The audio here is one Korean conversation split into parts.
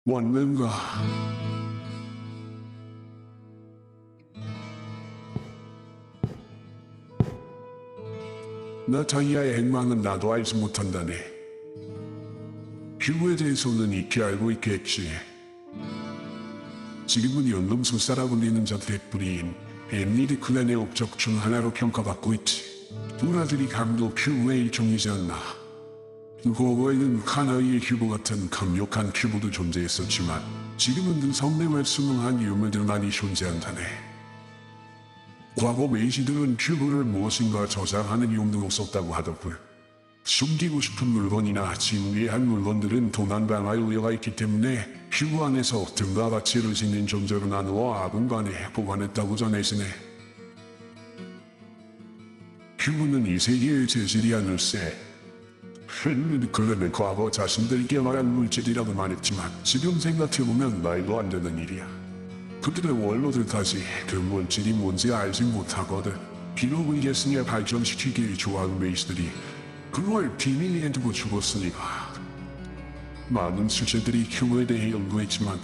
왔는가? 나타이아의 행방은 나도 알지 못한다네. 휴무에 대해서는 익히 알고 있겠지. 지금은 연금술사라 불리는 자들뿐인 엠리드 클랜의 업적 중 하나로 평가받고 있지. 두 아들이 감독 휴무의 일종이지 않나. 과거에는 카나이의 휴무 같은 강력한 휴무도 존재했었지만 지금은 그 성능을 수능한 유물들만이 존재한다네. 과거 메이시들은 큐브를 무엇인가 저장하는 용도로 썼다고 하더군. 숨기고 싶은 물건이나 진귀한 물건들은 도난방아에 우려가 있기 때문에 큐브 안에서 등과 가치를 짓는 존재로 나누어 아군간에 보관했다고 전해지네. 큐브는 이 세계의 재질이 아닐세. 클랜은 과거 자신들께 말한 물질이라고 말했지만 지금 생각해보면 말도 안 되는 일이야. 그들의 원로들까지 그 물질이 뭔지 알지 못하거든. 비록 의계승에 발전시키길 좋아하는 메이스들이 그걸 비밀리에 두고 죽었으니까. 많은 수제들이 큐브에 대해 연구했지만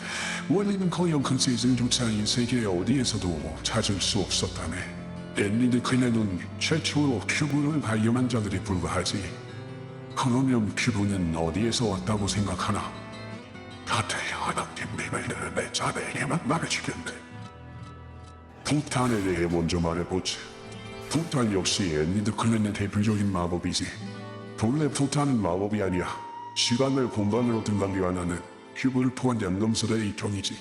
원래는 커녕 그 재질조차 이 세계 어디에서도 찾을 수 없었다네. 엠리드 클랜은 최초로 큐브를 발견한 자들이 불과하지. 그러면 큐브는 어디에서 왔다고 생각하나? 다들 하나님 비밀을 내 자네에게만 말해주겠네. 폭탄에 대해 먼저 말해보지. 폭탄 역시 엠리드 클랜의 대표적인 마법이지. 본래 폭탄은 마법이 아니야. 시간을 공간으로 등반교환하는 큐브를 포함한 연금술의 일종이지.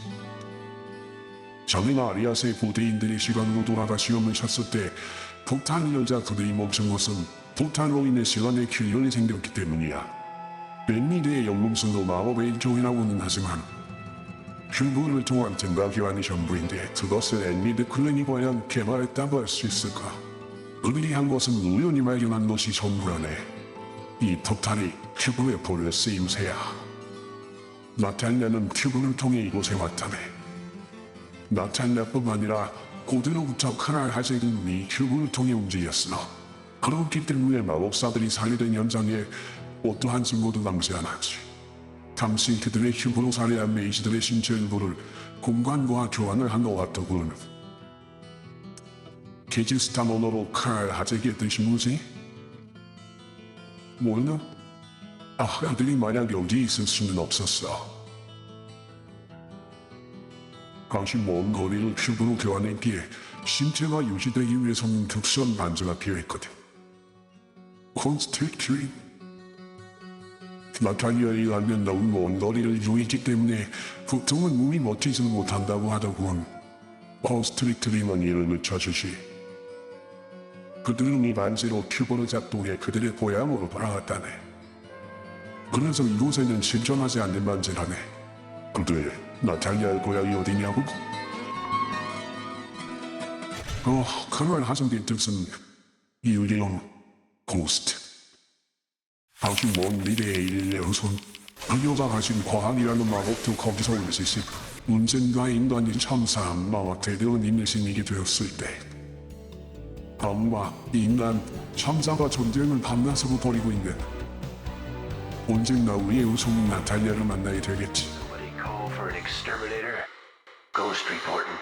장인 아리아스의 고대인들이 시간으로 돌아가 시험을 쳤을 때 폭탄을 열자 그들이 멈춘 것은 폭탄으로 인해 시간의 균열이 생겼기 때문이야. 엠리드의 연금술도 마법의 일종이라고는 하지만 큐브를 통한 등가 교환이 전부인데 그것을 엠리드 클랜이 과연 개발했다고 할 수 있을까? 그들이 한 것은 우연히 발견한 것이 전부라네. 이 폭탄이 큐브의 본래 쓰임새야. 나탈레는 큐브를 통해 이곳에 왔다네. 나탈레뿐 아니라 고대로부터 카날 하잭은 이 큐브를 통해 움직였으나 그렇기 때문에 마법사들이 살해된 현장에 어떠한 증거도 남지 않았지. 당시 그들의 큐브로 살해한 메이시들의 신체 일부를 공간과 교환을 한 것 같더군. 게지스탄 언어로 카날 하잭의 뜻이 뭐지? 몰라? 아들이 만약 여기 있을 수는 없었어. 당시 먼 거리를 큐브로 교환했기에 신체가 유지되기 위해서는 특수한 반지가 필요했거든. 콘스트릭트리 나타니아에 가면 너무 먼 거리를 이용했기 때문에 보통은 몸이 버티지는 못한다고 하더군. 콘스트릭트리만 이를 늦춰주지. 그들은 이 반지로 큐브를 작동해 그들의 고향으로 돌아갔다네. 그래서 이곳에는 실존하지 않는 반지라네. 그들 나탈리아의 고향이 어디냐고? 카날 하잭의 뜻은 유령 고스트. 아주 먼 미래의 일의 후손. 그녀가 가진 과학이라는 마법도 거기서 올 수 있을. 언젠가 인간이 천사 마와테르온 인내심이게 되었을 때 아마 인간 천사가 전쟁을 밤낮으로 벌이고 있는 언젠가 우리의 후손 나탈리아를 만나게 되겠지. Somebody call for an exterminator? Ghost reporting.